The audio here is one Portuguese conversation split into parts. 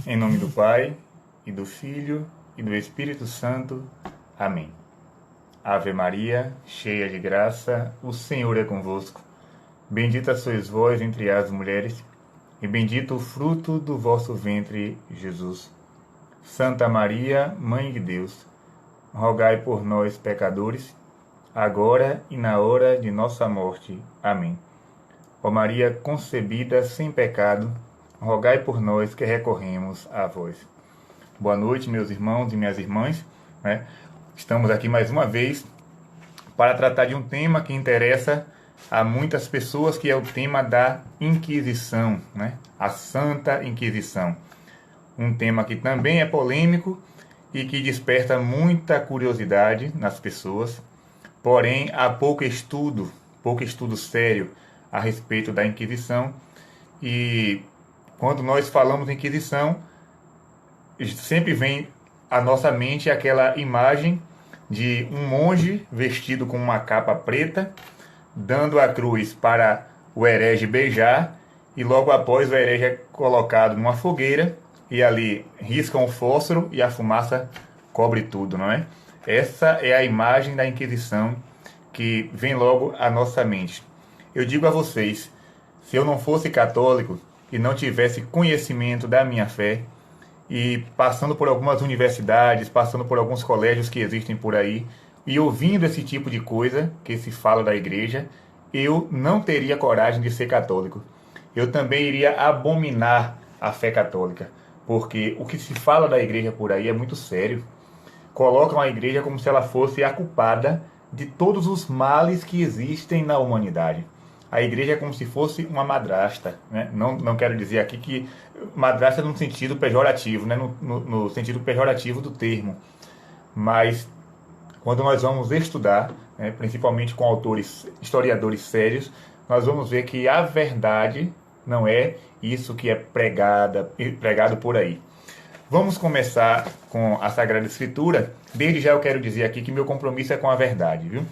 Em nome do Pai, e do Filho, e do Espírito Santo. Amém. Ave Maria, cheia de graça, o Senhor é convosco. Bendita sois vós entre as mulheres, e bendito o fruto do vosso ventre, Jesus. Santa Maria, Mãe de Deus, rogai por nós, pecadores, agora e na hora de nossa morte. Amém. Ó Maria concebida sem pecado, rogai por nós que recorremos a vós. Boa noite, meus irmãos e minhas irmãs. Estamos aqui mais uma vez para tratar de um tema que interessa a muitas pessoas, que é o tema da Inquisição, a Santa Inquisição. Um tema que também é polêmico e que desperta muita curiosidade nas pessoas, porém há pouco estudo sério a respeito da Inquisição. E quando nós falamos em Inquisição, sempre vem à nossa mente aquela imagem de um monge vestido com uma capa preta, dando a cruz para o herege beijar, e logo após o herege é colocado numa fogueira, e ali riscam o fósforo e a fumaça cobre tudo, não é? Essa é a imagem da Inquisição que vem logo à nossa mente. Eu digo a vocês, se eu não fosse católico e não tivesse conhecimento da minha fé, e passando por algumas universidades, passando por alguns colégios que existem por aí, e ouvindo esse tipo de coisa que se fala da igreja, eu não teria coragem de ser católico. Eu também iria abominar a fé católica, porque o que se fala da igreja por aí é muito sério. Colocam a igreja como se ela fosse a culpada de todos os males que existem na humanidade. A igreja é como se fosse uma madrasta, né? Não quero dizer aqui que madrasta no sentido pejorativo, né? No sentido pejorativo do termo. Mas quando nós vamos estudar, principalmente com autores, historiadores sérios, nós vamos ver que a verdade não é isso que é pregado por aí. Vamos começar com a Sagrada Escritura. Desde já eu quero dizer aqui que meu compromisso é com a verdade, viu?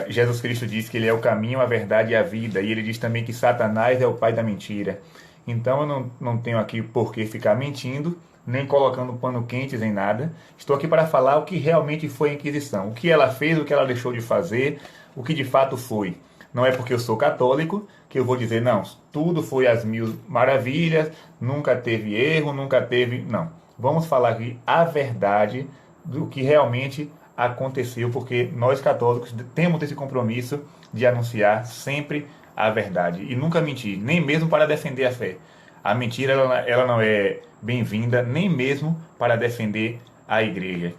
Jesus Cristo diz que ele é o caminho, a verdade e a vida, e ele diz também que Satanás é o pai da mentira. Então eu não tenho aqui por que ficar mentindo, nem colocando pano quentes em nada. Estou aqui para falar o que realmente foi a Inquisição, o que ela fez, o que ela deixou de fazer, o que de fato foi. Não é porque eu sou católico que eu vou dizer, não, tudo foi às mil maravilhas, nunca teve erro, nunca teve... Não. Vamos falar aqui a verdade do que realmente aconteceu, porque nós católicos temos esse compromisso de anunciar sempre a verdade e nunca mentir, nem mesmo para defender a fé. A mentira ela não é bem-vinda, nem mesmo para defender a igreja.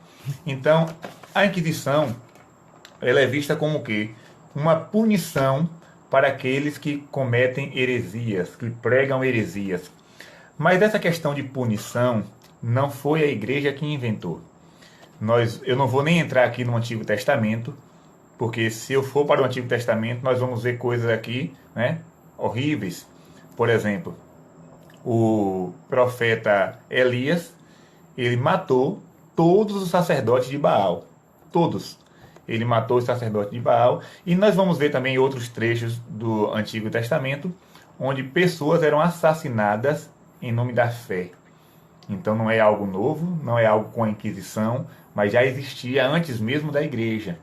Então, a Inquisição ela é vista como o quê? Uma punição para aqueles que cometem heresias, que pregam heresias. Mas essa questão de punição não foi a igreja que inventou. Eu não vou nem entrar aqui no Antigo Testamento, porque se eu for para o Antigo Testamento, nós vamos ver coisas aqui, horríveis. Por exemplo, o profeta Elias, ele matou todos os sacerdotes de Baal. Todos. Ele matou os sacerdotes de Baal. E nós vamos ver também outros trechos do Antigo Testamento, onde pessoas eram assassinadas em nome da fé. Então não é algo novo, não é algo com a Inquisição, mas já existia antes mesmo da igreja.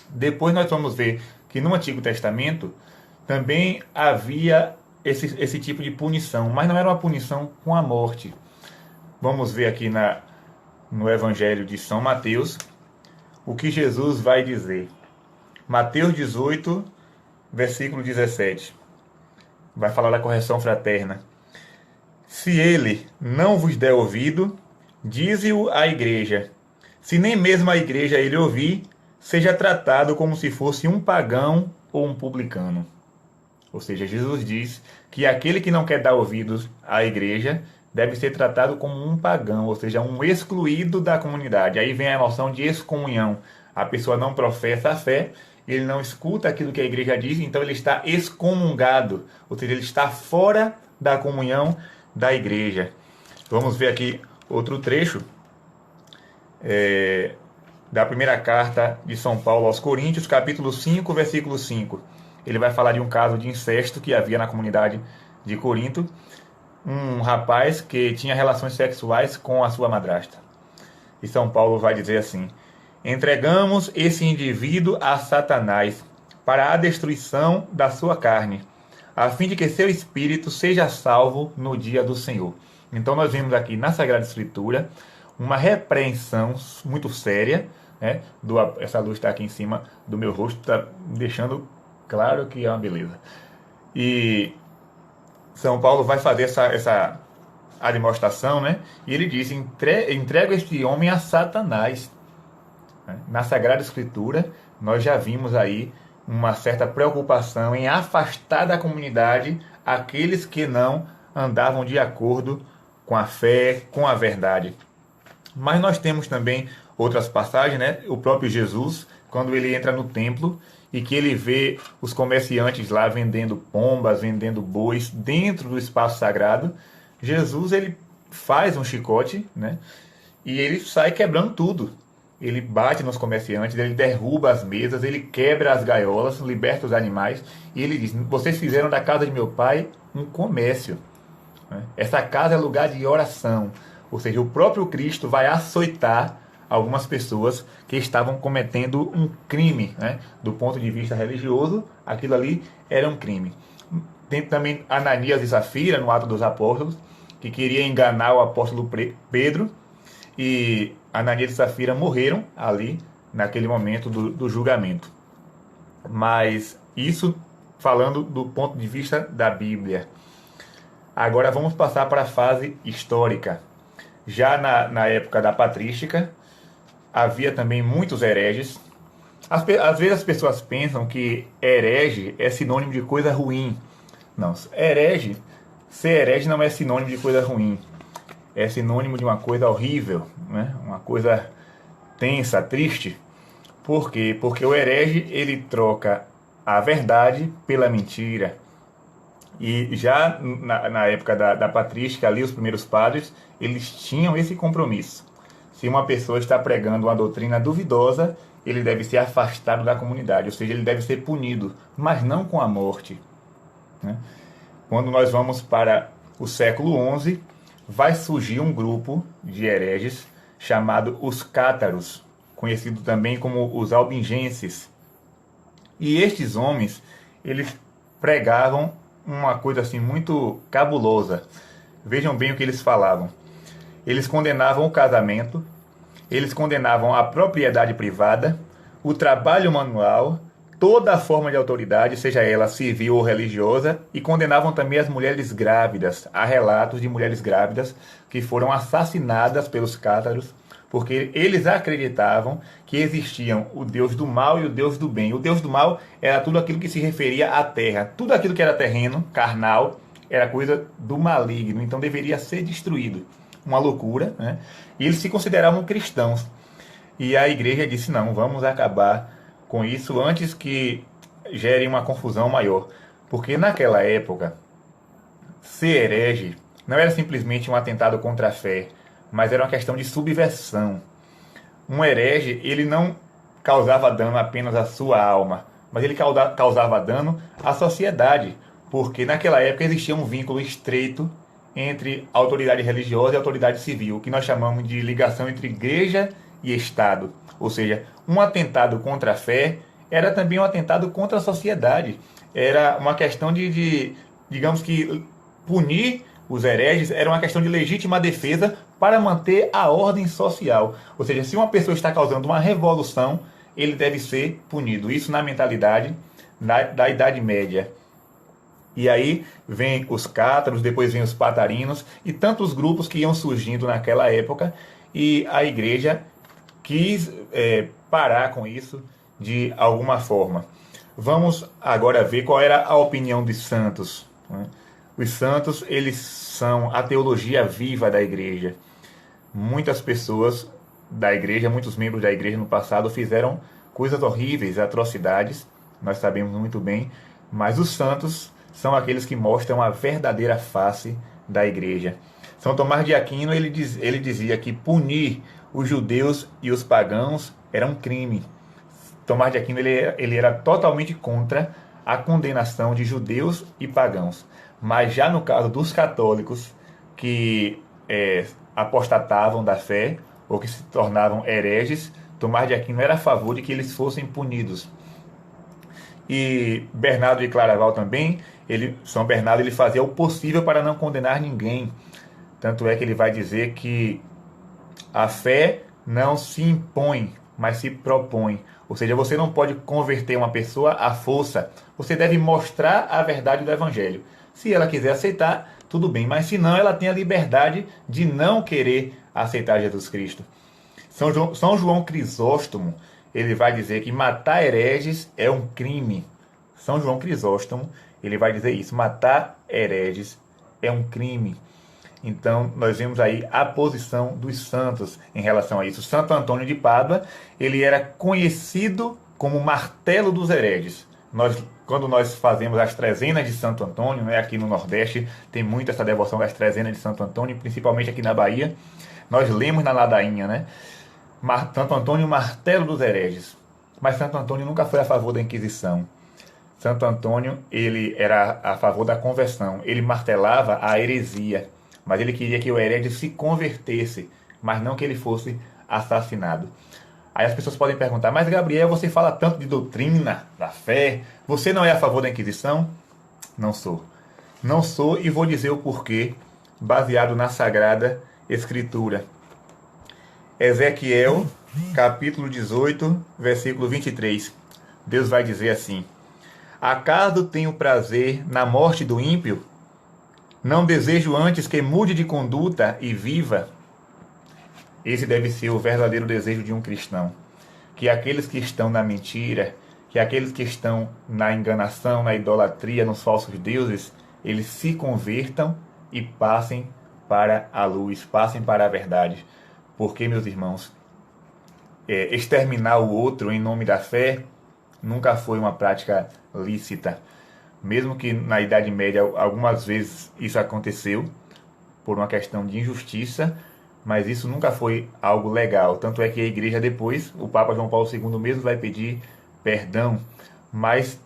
Depois nós vamos ver que no Antigo Testamento também havia esse tipo de punição, mas não era uma punição com a morte. Vamos ver aqui no Evangelho de São Mateus o que Jesus vai dizer. Mateus 18, versículo 17. Vai falar da correção fraterna. Se ele não vos der ouvido, dize-o à igreja. Se nem mesmo a igreja ele ouvir, seja tratado como se fosse um pagão ou um publicano. Ou seja, Jesus diz que aquele que não quer dar ouvidos à igreja deve ser tratado como um pagão, ou seja, um excluído da comunidade. Aí vem a noção de excomunhão. A pessoa não professa a fé, ele não escuta aquilo que a igreja diz, então ele está excomungado, ou seja, ele está fora da comunhão da igreja. Vamos ver aqui outro trecho da primeira carta de São Paulo aos Coríntios, capítulo 5, versículo 5. Ele vai falar de um caso de incesto que havia na comunidade de Corinto. um rapaz que tinha relações sexuais com a sua madrasta. E São Paulo vai dizer assim: entregamos esse indivíduo a Satanás para a destruição da sua carne, a fim de que seu espírito seja salvo no dia do Senhor. Então nós vemos aqui na Sagrada Escritura uma repreensão muito séria, né? Essa luz está aqui em cima do meu rosto, está deixando claro que é uma beleza. E São Paulo vai fazer essa demonstração, né? E ele diz: entrega este homem a Satanás. Na Sagrada Escritura, nós já vimos aí uma certa preocupação em afastar da comunidade aqueles que não andavam de acordo com a fé, com a verdade. Mas nós temos também outras passagens, né? O próprio Jesus, quando ele entra no templo e que ele vê os comerciantes lá vendendo pombas, vendendo bois dentro do espaço sagrado, Jesus ele faz um chicote, né? E ele sai quebrando tudo. Ele bate nos comerciantes, ele derruba as mesas, ele quebra as gaiolas, liberta os animais e ele diz: vocês fizeram da casa de meu pai um comércio. Essa casa é lugar de oração. Ou seja, o próprio Cristo vai açoitar algumas pessoas que estavam cometendo um crime, né? Do ponto de vista religioso, aquilo ali era um crime. Tem também Ananias e Safira, no Atos dos Apóstolos, que queria enganar o apóstolo Pedro, e Ananias e Safira morreram ali, naquele momento do julgamento. Mas isso falando do ponto de vista da Bíblia. Agora vamos passar para a fase histórica. Já na época da patrística, havia também muitos hereges. Às vezes as pessoas pensam que herege é sinônimo de coisa ruim. Não, ser herege não é sinônimo de coisa ruim. É sinônimo de uma coisa horrível, né? Uma coisa tensa, triste. Por quê? Porque o herege ele troca a verdade pela mentira. E já na época da patrística, ali os primeiros padres, eles tinham esse compromisso. Se uma pessoa está pregando uma doutrina duvidosa, ele deve ser afastado da comunidade, ou seja, ele deve ser punido, mas não com a morte, né? Quando nós vamos para o século XI, vai surgir um grupo de hereges chamado os cátaros, conhecido também como os albingenses. E estes homens, eles pregavam uma coisa assim muito cabulosa. Vejam bem o que eles falavam. Eles condenavam o casamento, eles condenavam a propriedade privada, o trabalho manual, toda a forma de autoridade, seja ela civil ou religiosa, e condenavam também as mulheres grávidas. Há relatos de mulheres grávidas que foram assassinadas pelos cátaros, porque eles acreditavam que existiam o Deus do mal e o Deus do bem. O Deus do mal era tudo aquilo que se referia à terra. Tudo aquilo que era terreno, carnal, era coisa do maligno, então deveria ser destruído. Uma loucura, né? E eles se consideravam cristãos. E a igreja disse: não, vamos acabar com isso antes que gere uma confusão maior. Porque naquela época, ser herege não era simplesmente um atentado contra a fé, mas era uma questão de subversão. Um herege, ele não causava dano apenas à sua alma, mas ele causava dano à sociedade, porque naquela época existia um vínculo estreito entre a autoridade religiosa e a autoridade civil, o que nós chamamos de ligação entre igreja e Estado. Ou seja, um atentado contra a fé era também um atentado contra a sociedade. Era uma questão digamos que, punir os hereges era uma questão de legítima defesa para manter a ordem social. Ou seja, se uma pessoa está causando uma revolução, ele deve ser punido. Isso na mentalidade da Idade Média. E aí vem os cátaros, depois vem os patarinos e tantos grupos que iam surgindo naquela época, e a igreja quis parar com isso de alguma forma. Vamos agora ver qual era a opinião dos santos, né? Os santos, eles são a teologia viva da igreja. Muitas pessoas da igreja, muitos membros da igreja no passado fizeram coisas horríveis, atrocidades, nós sabemos muito bem, mas os santos são aqueles que mostram a verdadeira face da igreja. São Tomás de Aquino, ele dizia que punir os judeus e os pagãos era um crime. Tomás de Aquino ele era totalmente contra a condenação de judeus e pagãos. Mas já no caso dos católicos, que apostatavam da fé ou que se tornavam hereges, Tomás de Aquino era a favor de que eles fossem punidos. E Bernardo de Claraval também, São Bernardo, ele fazia o possível para não condenar ninguém. Tanto é que ele vai dizer que a fé não se impõe, mas se propõe. Ou seja, você não pode converter uma pessoa à força. Você deve mostrar a verdade do Evangelho. Se ela quiser aceitar, tudo bem. Mas se não, ela tem a liberdade de não querer aceitar Jesus Cristo. São João Crisóstomo, ele vai dizer que matar hereges é um crime. São João Crisóstomo, ele vai dizer isso. Matar hereges é um crime. Então, nós vemos aí a posição dos santos em relação a isso. Santo Antônio de Pádua, ele era conhecido como martelo dos hereges. Quando nós fazemos as trezenas de Santo Antônio, né, aqui no Nordeste, tem muito essa devoção das trezenas de Santo Antônio, principalmente aqui na Bahia, nós lemos na ladainha, né? Santo Antônio, martelo dos hereges. Mas Santo Antônio nunca foi a favor da Inquisição. Santo Antônio, ele era a favor da conversão. Ele martelava a heresia. Mas ele queria que o herege se convertesse, mas não que ele fosse assassinado. Aí as pessoas podem perguntar, mas Gabriel, você fala tanto de doutrina, da fé, você não é a favor da Inquisição? Não sou. Não sou e vou dizer o porquê, baseado na Sagrada Escritura. Ezequiel, capítulo 18, versículo 23. Deus vai dizer assim: acaso tenho prazer na morte do ímpio? Não desejo antes que mude de conduta e viva? Esse deve ser o verdadeiro desejo de um cristão. Que aqueles que estão na mentira, que aqueles que estão na enganação, na idolatria, nos falsos deuses, eles se convertam e passem para a luz, passem para a verdade. Porque, meus irmãos, exterminar o outro em nome da fé nunca foi uma prática lícita. Mesmo que na Idade Média algumas vezes isso aconteceu por uma questão de injustiça, mas isso nunca foi algo legal. Tanto é que a igreja depois, o Papa João Paulo II mesmo vai pedir perdão. Mas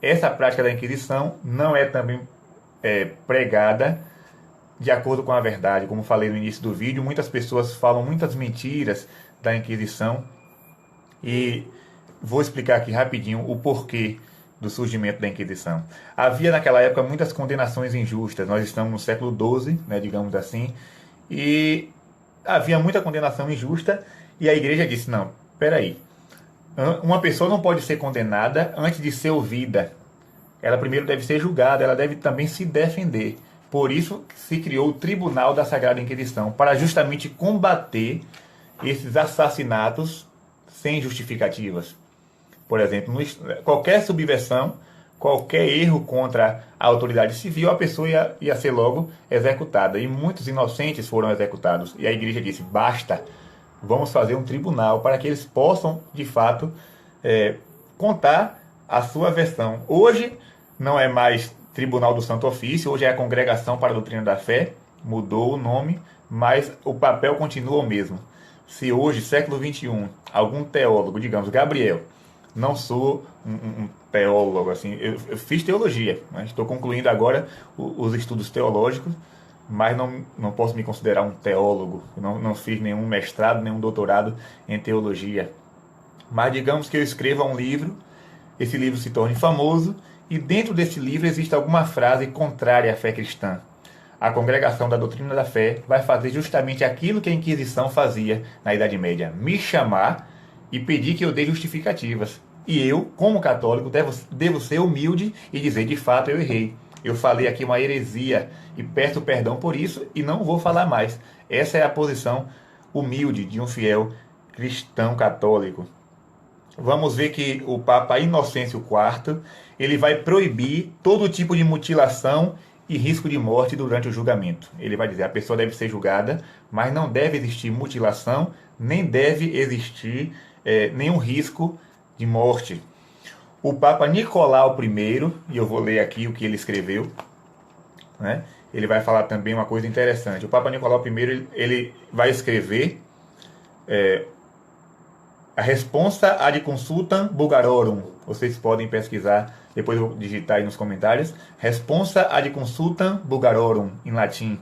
essa prática da Inquisição não é também pregada de acordo com a verdade. Como falei no início do vídeo, muitas pessoas falam muitas mentiras da Inquisição. E vou explicar aqui rapidinho o porquê do surgimento da Inquisição. Havia naquela época muitas condenações injustas. Nós estamos no século XII, né, digamos assim, e havia muita condenação injusta, e a igreja disse, não, peraí, uma pessoa não pode ser condenada antes de ser ouvida. Ela primeiro deve ser julgada, ela deve também se defender. Por isso se criou o Tribunal da Sagrada Inquisição, para justamente combater esses assassinatos sem justificativas. Por exemplo, qualquer subversão, qualquer erro contra a autoridade civil, a pessoa ia ser logo executada. E muitos inocentes foram executados. E a igreja disse, basta, vamos fazer um tribunal para que eles possam, de fato, contar a sua versão. Hoje não é mais Tribunal do Santo Ofício, hoje é a Congregação para a Doutrina da Fé, mudou o nome, mas o papel continua o mesmo. Se hoje, século XXI, algum teólogo, digamos, Gabriel, não sou um teólogo, assim, eu fiz teologia, mas estou concluindo agora os estudos teológicos, mas não posso me considerar um teólogo, não fiz nenhum mestrado, nenhum doutorado em teologia. Mas digamos que eu escreva um livro, esse livro se torne famoso, e dentro desse livro existe alguma frase contrária à fé cristã. A Congregação da Doutrina da Fé vai fazer justamente aquilo que a Inquisição fazia na Idade Média, me chamar e pedir que eu dê justificativas. E eu, como católico, devo ser humilde e dizer, de fato, eu errei. Eu falei aqui uma heresia e peço perdão por isso e não vou falar mais. Essa é a posição humilde de um fiel cristão católico. Vamos ver que o Papa Inocêncio IV, ele vai proibir todo tipo de mutilação e risco de morte durante o julgamento. Ele vai dizer, a pessoa deve ser julgada, mas não deve existir mutilação, nem deve existir nenhum risco de morte. O Papa Nicolau I, e eu vou ler aqui o que ele escreveu, né? Ele vai falar também uma coisa interessante. O Papa Nicolau I, ele vai escrever a Responsa ad Consultam Bulgarorum. Vocês podem pesquisar, depois eu vou digitar aí nos comentários. Responsa ad Consultam Bulgarorum, em latim.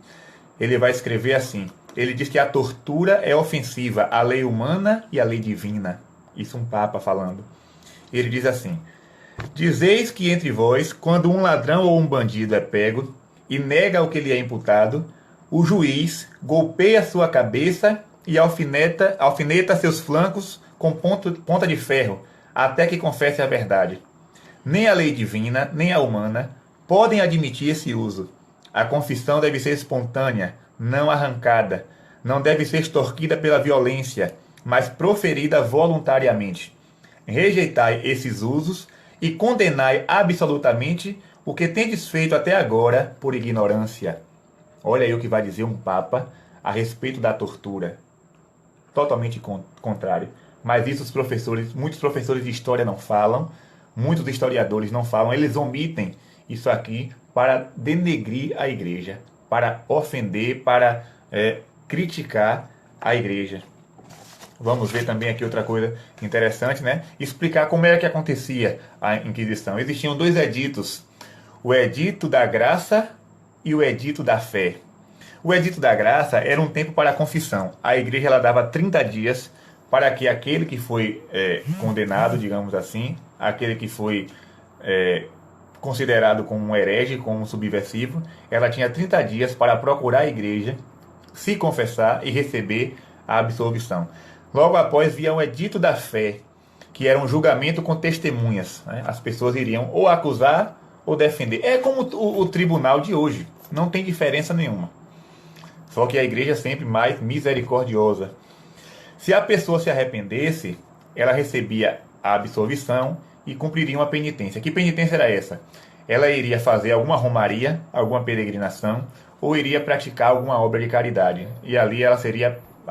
ele vai escrever assim. Ele diz que a tortura é ofensiva à lei humana e à lei divina. Isso um papa falando. Ele diz assim: dizeis que entre vós, quando um ladrão ou um bandido é pego e nega o que lhe é imputado, o juiz golpeia sua cabeça e alfineta seus flancos com ponta de ferro, até que confesse a verdade. Nem a lei divina, nem a humana podem admitir esse uso. A confissão deve ser espontânea, não arrancada. Não deve ser extorquida pela violência, mas proferida voluntariamente. Rejeitai esses usos e condenai absolutamente o que tendes feito até agora por ignorância. Olha aí o que vai dizer um papa a respeito da tortura. Totalmente contrário. Mas isso muitos professores de história não falam, muitos historiadores não falam, eles omitem isso aqui para denegrir a igreja, para ofender, para criticar a igreja. Vamos ver também aqui outra coisa interessante, né? Explicar como era que acontecia a Inquisição. Existiam dois editos, o Edito da Graça e o Edito da Fé. O Edito da Graça era um tempo para a confissão. A igreja ela dava 30 dias para que aquele que foi condenado, digamos assim, aquele que foi considerado como um herege, como um subversivo, ela tinha 30 dias para procurar a igreja, se confessar e receber a absolvição. Logo após via o Edito da Fé, que era um julgamento com testemunhas, né? As pessoas iriam ou acusar ou defender. É como o tribunal de hoje, não tem diferença nenhuma. Só que a igreja é sempre mais misericordiosa. Se a pessoa se arrependesse, ela recebia a absolvição e cumpriria uma penitência. Que penitência era essa? Ela iria fazer alguma romaria, alguma peregrinação, ou iria praticar alguma obra de caridade. E ali a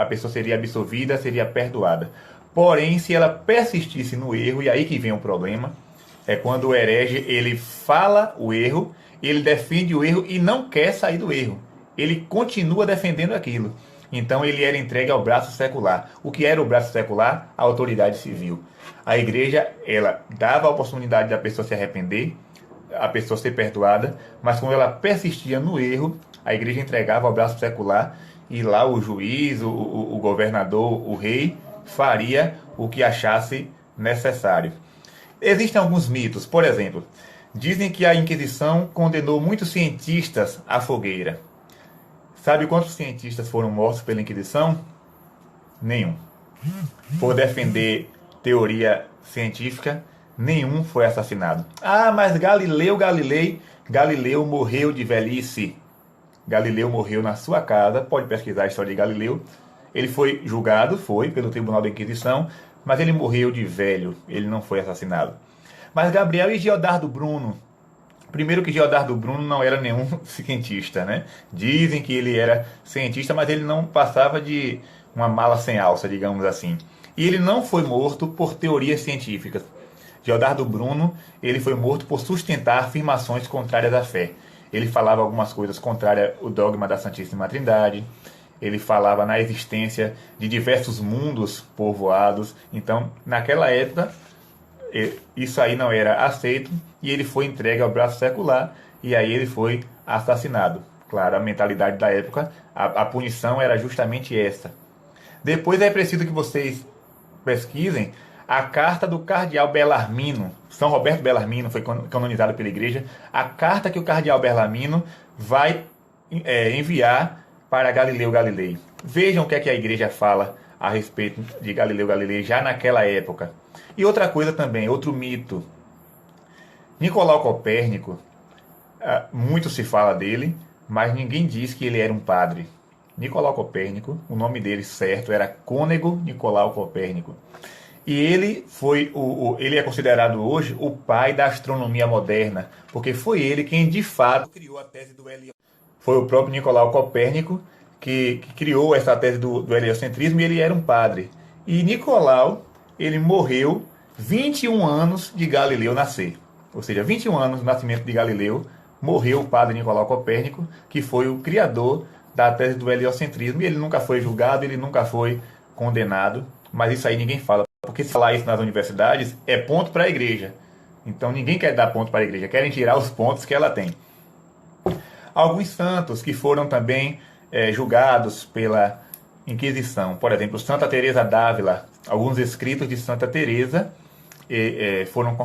pessoa seria absolvida, seria perdoada. Porém, se ela persistisse no erro, e aí que vem o problema, é quando o herege ele fala o erro, ele defende o erro e não quer sair do erro. Ele continua defendendo aquilo. Então ele era entregue ao braço secular. O que era o braço secular? A autoridade civil. A igreja, ela dava a oportunidade da pessoa se arrepender, a pessoa ser perdoada, mas quando ela persistia no erro, a igreja entregava ao braço secular e lá o juiz, o governador, o rei, faria o que achasse necessário. Existem alguns mitos, por exemplo, dizem que a Inquisição condenou muitos cientistas à fogueira. Sabe quantos cientistas foram mortos pela Inquisição? Nenhum. Por defender teoria científica, nenhum foi assassinado. Ah, mas Galileu morreu de velhice. Galileu morreu na sua casa, pode pesquisar a história de Galileu. Ele foi julgado, pelo Tribunal da Inquisição, mas ele morreu de velho, ele não foi assassinado. Mas Gabriel e Giodardo Bruno? Primeiro que Giodardo Bruno não era nenhum cientista, né? Dizem que ele era cientista, mas ele não passava de uma mala sem alça, digamos assim. E ele não foi morto por teorias científicas. Giodardo Bruno, ele foi morto por sustentar afirmações contrárias à fé. Ele falava algumas coisas contrárias ao dogma da Santíssima Trindade. Ele falava na existência de diversos mundos povoados. Então, naquela época, isso aí não era aceito e ele foi entregue ao braço secular e aí ele foi assassinado. Claro, a mentalidade da época, a punição era justamente essa. Depois é preciso que vocês pesquisem a carta do cardeal Bellarmino. São Roberto Bellarmino foi canonizado pela igreja. A carta que o cardeal Bellarmino vai enviar para Galileu Galilei. Vejam o que é que a igreja fala a respeito de Galileu Galilei já naquela época. E outra coisa também, outro mito. Nicolau Copérnico, muito se fala dele, mas ninguém diz que ele era um padre. Nicolau Copérnico, o nome dele certo era Cônego Nicolau Copérnico. E ele ele é considerado hoje o pai da astronomia moderna, porque foi ele quem de fato criou a tese do heliocentrismo. Foi o próprio Nicolau Copérnico que criou essa tese do heliocentrismo e ele era um padre. E Nicolau, ele morreu 21 anos de Galileu nascer. Ou seja, 21 anos do nascimento de Galileu, morreu o padre Nicolau Copérnico, que foi o criador da tese do heliocentrismo. E ele nunca foi julgado, ele nunca foi condenado, mas isso aí ninguém fala. Porque se falar isso nas universidades, é ponto para a igreja. Então ninguém quer dar ponto para a igreja, querem tirar os pontos que ela tem. Alguns santos que foram também julgados pela Inquisição. Por exemplo, Santa Teresa d'Ávila, alguns escritos de Santa Teresa foram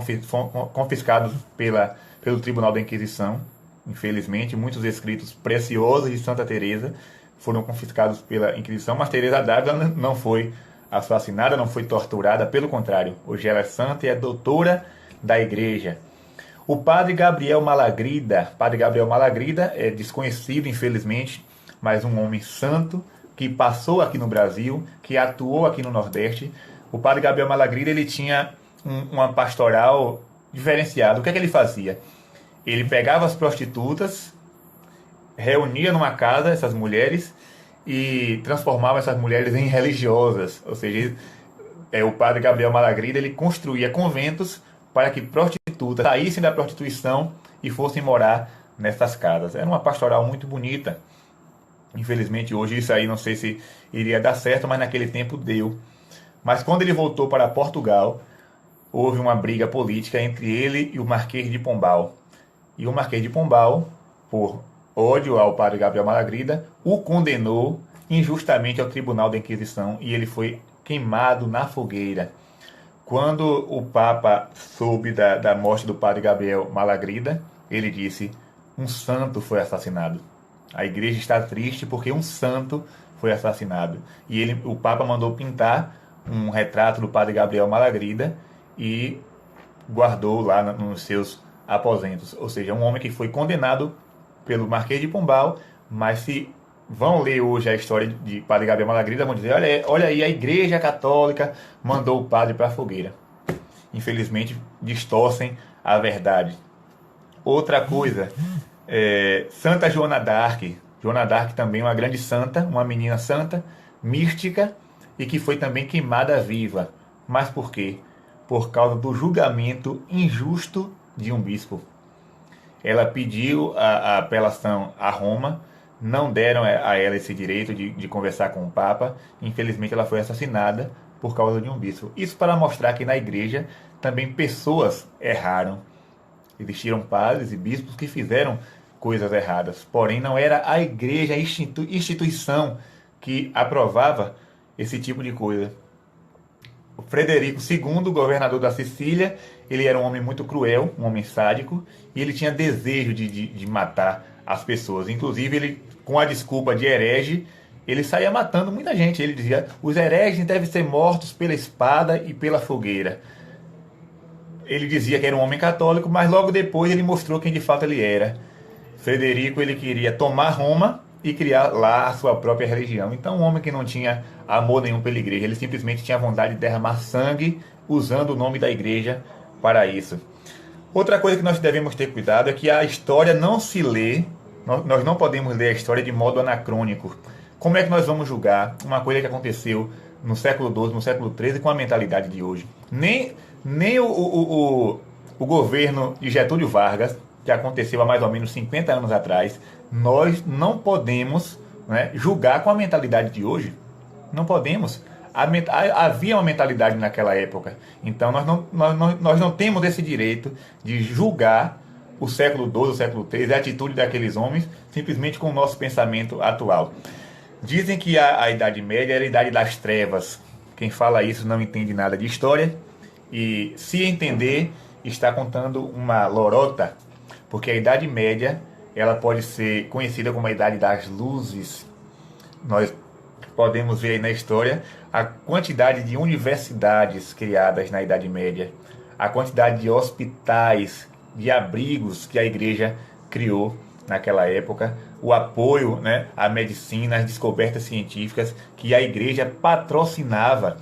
confiscados pelo Tribunal da Inquisição. Infelizmente, muitos escritos preciosos de Santa Teresa foram confiscados pela Inquisição, mas Teresa d'Ávila não foi assassinada, não foi torturada, pelo contrário, hoje ela é santa e é doutora da Igreja. O padre Gabriel Malagrida é desconhecido, infelizmente, mas um homem santo que passou aqui no Brasil, que atuou aqui no Nordeste. O padre Gabriel Malagrida, ele tinha uma pastoral diferenciada. O que é que ele fazia? Ele pegava as prostitutas, reunia numa casa essas mulheres e transformava essas mulheres em religiosas. Ou seja, o padre Gabriel Malagrida, ele construía conventos para que prostitutas saíssem da prostituição e fossem morar nessas casas. Era uma pastoral muito bonita. Infelizmente hoje isso aí não sei se iria dar certo, mas naquele tempo deu. Mas quando ele voltou para Portugal, houve uma briga política entre ele e o Marquês de Pombal. E o Marquês de Pombal, por ódio ao padre Gabriel Malagrida, o condenou injustamente ao Tribunal da Inquisição e ele foi queimado na fogueira. Quando o Papa soube da morte do padre Gabriel Malagrida, ele disse: um santo foi assassinado. A igreja está triste porque um santo foi assassinado. E o Papa mandou pintar um retrato do padre Gabriel Malagrida e guardou lá nos seus aposentos. Ou seja, um homem que foi condenado pelo Marquês de Pombal, mas se vão ler hoje a história de padre Gabriel Malagrida, vão dizer: olha aí, a Igreja Católica mandou o padre para a fogueira. Infelizmente, distorcem a verdade. Outra coisa, Santa Joana d'Arc. Joana d'Arc também uma grande santa, uma menina santa, mística, e que foi também queimada viva. Mas por quê? Por causa do julgamento injusto de um bispo. Ela pediu a apelação a Roma, não deram a ela esse direito de conversar com o Papa. Infelizmente ela foi assassinada por causa de um bispo. Isso para mostrar que na igreja também pessoas erraram. Existiram padres e bispos que fizeram coisas erradas. Porém, não era a igreja, a instituição que aprovava esse tipo de coisa. O Frederico II, governador da Sicília, ele era um homem muito cruel, um homem sádico, e ele tinha desejo de matar as pessoas. Inclusive, ele, com a desculpa de herege, ele saía matando muita gente. Ele dizia: os hereges devem ser mortos pela espada e pela fogueira. Ele dizia que era um homem católico, mas logo depois ele mostrou quem de fato ele era. Frederico, ele queria tomar Roma e criar lá a sua própria religião. Então, um homem que não tinha amor nenhum pela igreja, ele simplesmente tinha vontade de derramar sangue usando o nome da igreja para isso. Outra coisa que nós devemos ter cuidado é que a história não se lê, nós não podemos ler a história de modo anacrônico. Como é que nós vamos julgar uma coisa que aconteceu no século XII, no século XIII, com a mentalidade de hoje? Nem o governo de Getúlio Vargas, que aconteceu há mais ou menos 50 anos atrás, nós não podemos, né, julgar com a mentalidade de hoje. Não podemos. Havia uma mentalidade naquela época. Então nós não temos esse direito de julgar o século XII, o século XIII, a atitude daqueles homens, simplesmente com o nosso pensamento atual. Dizem que a Idade Média era a Idade das Trevas. Quem fala isso não entende nada de história. E se entender, está contando uma lorota, porque a Idade Média ela pode ser conhecida como a Idade das Luzes. Nós podemos ver aí na história a quantidade de universidades criadas na Idade Média, a quantidade de hospitais, de abrigos que a igreja criou naquela época, o apoio, né, à medicina, às descobertas científicas que a igreja patrocinava.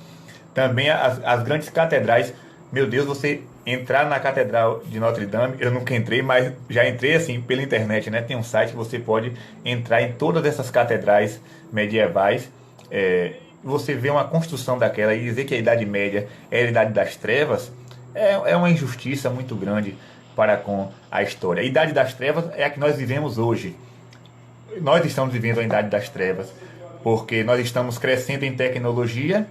Também as grandes catedrais. Meu Deus, você entrar na Catedral de Notre Dame, eu nunca entrei, mas já entrei assim pela internet, né? Tem um site que você pode entrar em todas essas catedrais medievais. Você vê uma construção daquela e dizer que a Idade Média é a Idade das Trevas é uma injustiça muito grande para com a história. A Idade das Trevas é a que nós vivemos hoje. Nós estamos vivendo a Idade das Trevas porque nós estamos crescendo em tecnologia.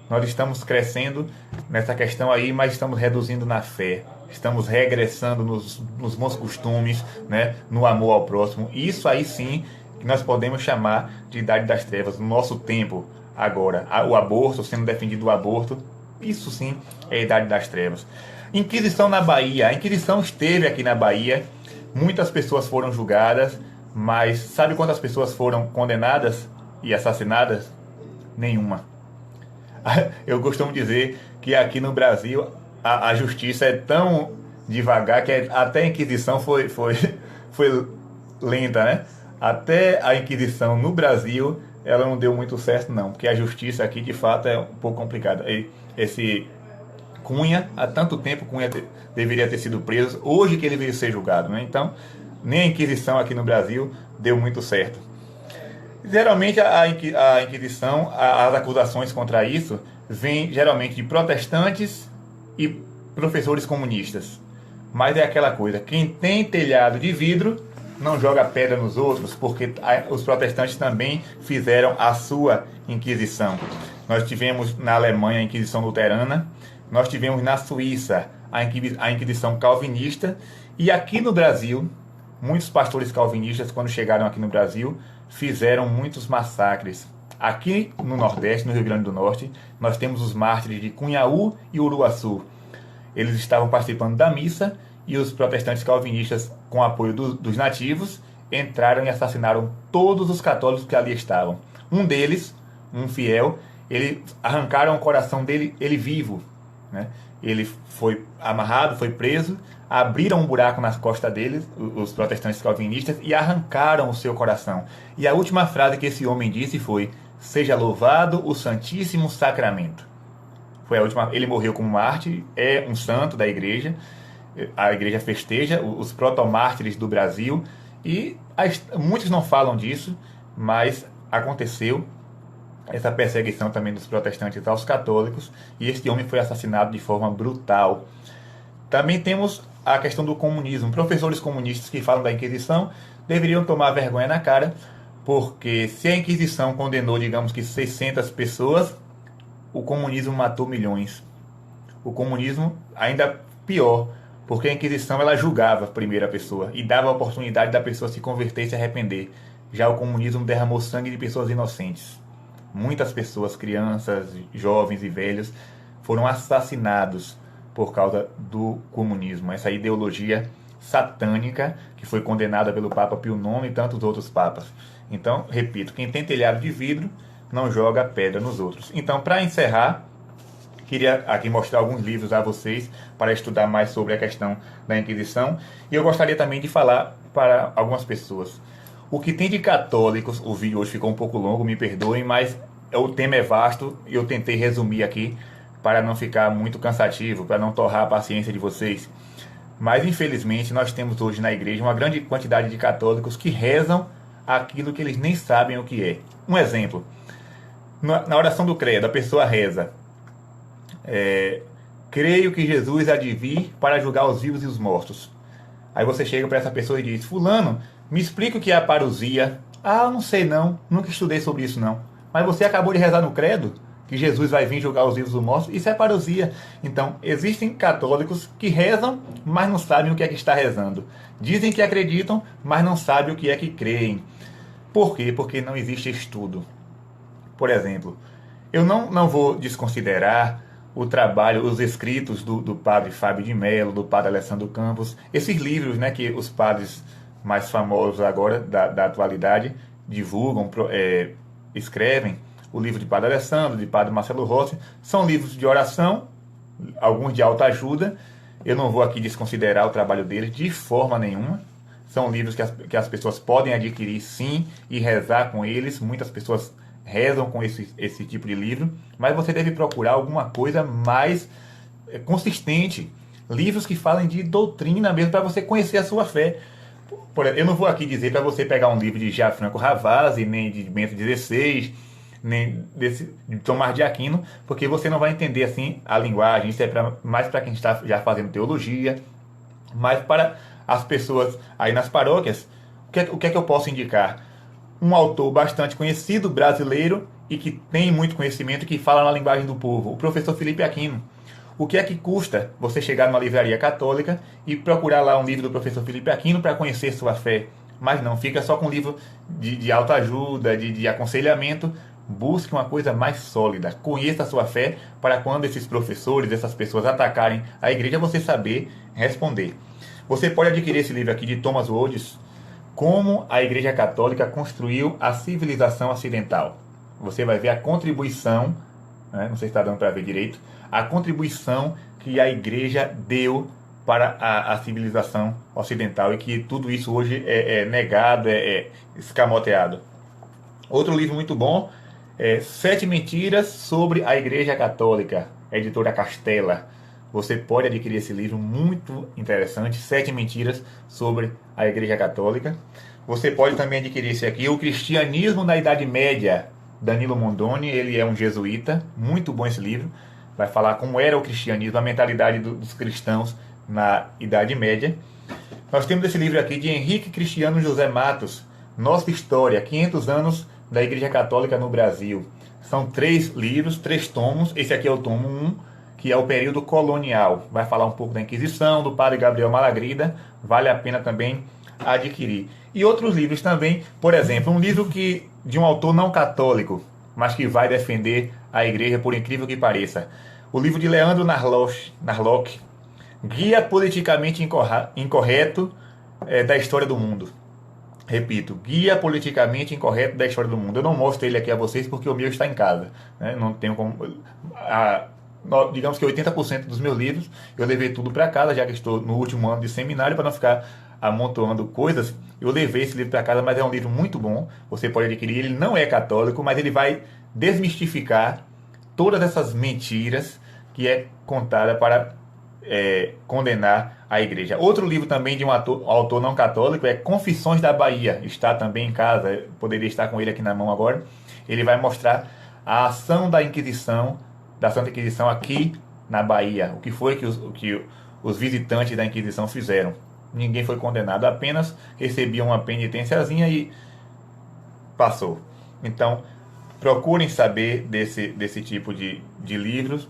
Nós estamos crescendo nessa questão aí, mas estamos reduzindo na fé. Estamos regressando nos bons costumes, né? No amor ao próximo. Isso aí sim que nós podemos chamar de Idade das Trevas, no nosso tempo agora. O aborto, sendo defendido o aborto, isso sim é a Idade das Trevas. Inquisição na Bahia. A Inquisição esteve aqui na Bahia, muitas pessoas foram julgadas, mas sabe quantas pessoas foram condenadas e assassinadas? Nenhuma. Eu costumo dizer que aqui no Brasil a justiça é tão devagar que até a Inquisição foi lenta, né? Até a Inquisição no Brasil ela não deu muito certo, não, porque a justiça aqui de fato é um pouco complicada. Esse Cunha, há tanto tempo Cunha deveria ter sido preso, hoje que ele veio ser julgado, né? Então, nem a Inquisição aqui no Brasil deu muito certo. Geralmente a Inquisição, as acusações contra isso, vêm geralmente de protestantes e professores comunistas. Mas é aquela coisa, quem tem telhado de vidro não joga pedra nos outros, porque os protestantes também fizeram a sua Inquisição. Nós tivemos na Alemanha a Inquisição luterana, nós tivemos na Suíça a Inquisição calvinista, e aqui no Brasil, muitos pastores calvinistas, quando chegaram aqui no Brasil, fizeram muitos massacres. Aqui no Nordeste, no Rio Grande do Norte, nós temos os mártires de Cunhaú e Uruaçu. Eles estavam participando da missa e os protestantes calvinistas, com apoio dos nativos, entraram e assassinaram todos os católicos que ali estavam. Um deles, um fiel, arrancaram o coração dele, ele vivo, né? Ele foi amarrado, foi preso, abriram um buraco nas costas dele, os protestantes calvinistas, e arrancaram o seu coração. E a última frase que esse homem disse foi: "Seja louvado o Santíssimo Sacramento". Foi a última. Ele morreu como mártir, é um santo da igreja. A igreja festeja os protomártires do Brasil, e muitos não falam disso, mas aconteceu essa perseguição também dos protestantes aos católicos, e este homem foi assassinado de forma brutal. Também temos a questão do comunismo. Professores comunistas que falam da Inquisição deveriam tomar vergonha na cara, porque se a Inquisição condenou, digamos que 600 pessoas, o comunismo matou milhões. O comunismo ainda pior, porque a Inquisição ela julgava a primeira pessoa e dava a oportunidade da pessoa se converter e se arrepender. Já o comunismo derramou sangue de pessoas inocentes. Muitas pessoas, crianças, jovens e velhos, foram assassinados por causa do comunismo. Essa ideologia satânica que foi condenada pelo Papa Pio IX e tantos outros papas. Então, repito, quem tem telhado de vidro não joga pedra nos outros. Então, para encerrar, queria aqui mostrar alguns livros a vocês para estudar mais sobre a questão da Inquisição. E eu gostaria também de falar para algumas pessoas. O que tem de católicos, o vídeo hoje ficou um pouco longo, me perdoem, mas o tema é vasto e eu tentei resumir aqui para não ficar muito cansativo, para não torrar a paciência de vocês. Mas infelizmente nós temos hoje na igreja uma grande quantidade de católicos que rezam aquilo que eles nem sabem o que é. Um exemplo, na oração do credo, a pessoa reza: creio que Jesus há de vir para julgar os vivos e os mortos. Aí você chega para essa pessoa e diz: fulano, me explica o que é a parousia. Ah, não sei não, nunca estudei sobre isso não. Mas você acabou de rezar no credo que Jesus vai vir julgar os vivos e os mortos. Isso é parousia. Então, existem católicos que rezam, mas não sabem o que é que está rezando. Dizem que acreditam, mas não sabem o que é que creem. Por quê? Porque não existe estudo. Por exemplo, eu não vou desconsiderar o trabalho, os escritos do padre Fábio de Mello, do padre Alessandro Campos, esses livros, né, que os padres mais famosos agora, da atualidade, divulgam, escrevem. O livro de padre Alessandro, de padre Marcelo Rossi, são livros de oração, alguns de autoajuda. Eu não vou aqui desconsiderar o trabalho deles de forma nenhuma. São livros que as pessoas podem adquirir sim e rezar com eles. Muitas pessoas rezam com esse tipo de livro, mas você deve procurar alguma coisa mais consistente. Livros que falem de doutrina mesmo, para você conhecer a sua fé. Eu não vou aqui dizer para você pegar um livro de Gianfranco Ravasi, nem de Bento XVI, nem de Tomás de Aquino, porque você não vai entender assim a linguagem. Isso é mais para quem está já fazendo teologia. Mas para as pessoas aí nas paróquias, o que é que eu posso indicar? Um autor bastante conhecido, brasileiro, e que tem muito conhecimento, que fala na linguagem do povo, o professor Felipe Aquino. O que é que custa você chegar numa livraria católica e procurar lá um livro do professor Felipe Aquino para conhecer sua fé Mas não, fica só com livro de autoajuda, de aconselhamento. Busque uma coisa mais sólida. Conheça a sua fé para quando esses professores, essas pessoas atacarem a igreja, você saber responder. Você pode adquirir esse livro aqui de Thomas Woods, Como a Igreja Católica Construiu a Civilização Ocidental. Você vai ver a contribuição, né, não sei se está dando para ver direito, a contribuição que a igreja deu para a civilização ocidental e que tudo isso hoje é negado, é escamoteado. Outro livro muito bom é 7 Mentiras sobre a Igreja Católica, editora Castela. Você pode adquirir esse livro muito interessante, 7 Mentiras sobre a Igreja Católica. Você pode também adquirir esse aqui, O Cristianismo na Idade Média, Danilo Mondoni. Ele é um jesuíta, muito bom esse livro. Vai falar como era o cristianismo, a mentalidade dos cristãos na Idade Média. Nós temos esse livro aqui de Henrique Cristiano José Matos, Nossa História, 500 anos da Igreja Católica no Brasil. São 3 livros, 3 tomos. Esse aqui é o tomo 1, que é o período colonial. Vai falar um pouco da Inquisição, do padre Gabriel Malagrida. Vale a pena também adquirir. E outros livros também, por exemplo, um livro de um autor não católico, mas que vai defender a igreja, por incrível que pareça. O livro de Leandro Narlock, Guia Politicamente Incorreto da História do Mundo. Repito, Guia Politicamente Incorreto da História do Mundo. Eu não mostro ele aqui a vocês porque o meu está em casa, né? Não tenho como... digamos que 80% dos meus livros eu levei tudo para casa, já que estou no último ano de seminário, para não ficar amontoando coisas. Eu levei esse livro para casa, mas é um livro muito bom. Você pode adquirir. Ele não é católico, mas ele vai desmistificar todas essas mentiras que é contada para condenar a igreja. Outro livro também de um autor não católico é Confissões da Bahia. Está também em casa, eu poderia estar com ele aqui na mão agora. Ele vai mostrar a ação da Inquisição, da Santa Inquisição aqui na Bahia. O que foi que os visitantes da Inquisição fizeram? Ninguém foi condenado, apenas recebiam uma penitenciazinha e passou. Então, procurem saber desse tipo de livros.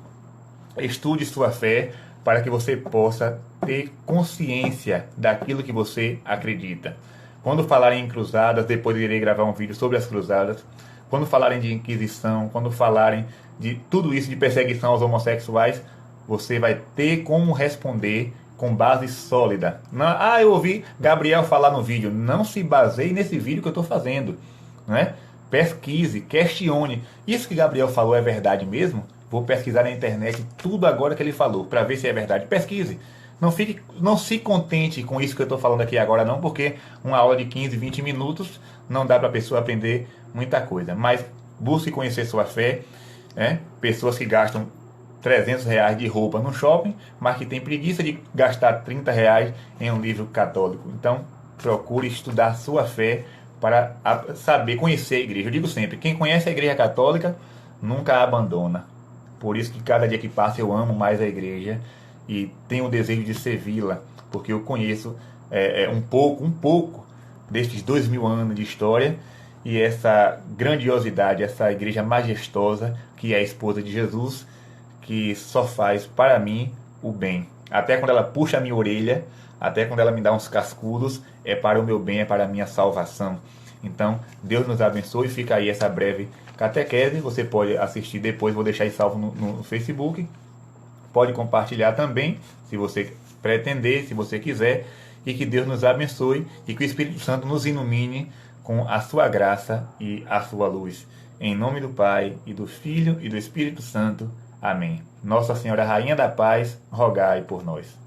Estude sua fé para que você possa ter consciência daquilo que você acredita. Quando falarem em cruzadas, depois irei gravar um vídeo sobre as cruzadas. Quando falarem de Inquisição, quando falarem de tudo isso, de perseguição aos homossexuais, você vai ter como responder com base sólida. Não, eu ouvi Gabriel falar no vídeo. Não se baseie nesse vídeo que eu estou fazendo, né? Pesquise, questione. Isso que Gabriel falou é verdade mesmo? Vou pesquisar na internet tudo agora que ele falou, para ver se é verdade. Pesquise. Não se contente com isso que eu estou falando aqui agora não, porque uma aula de 15, 20 minutos não dá para a pessoa aprender muita coisa. Mas busque conhecer sua fé, né? Pessoas que gastam R$300 de roupa no shopping, mas que tem preguiça de gastar R$30 em um livro católico. Então, procure estudar sua fé para saber conhecer a igreja. Eu digo sempre, quem conhece a igreja católica nunca a abandona. Por isso que cada dia que passa eu amo mais a igreja e tenho o desejo de servi-la, porque eu conheço um pouco destes 2000 anos de história e essa grandiosidade, essa igreja majestosa que é a esposa de Jesus, que só faz para mim o bem. Até quando ela puxa a minha orelha, até quando ela me dá uns cascudos, é para o meu bem, é para a minha salvação. Então, Deus nos abençoe. Fica aí essa breve catequese. Você pode assistir depois, vou deixar aí salvo no Facebook. Pode compartilhar também, se você pretender, se você quiser. E que Deus nos abençoe e que o Espírito Santo nos ilumine com a sua graça e a sua luz. Em nome do Pai, e do Filho, e do Espírito Santo. Amém. Nossa Senhora Rainha da Paz, rogai por nós.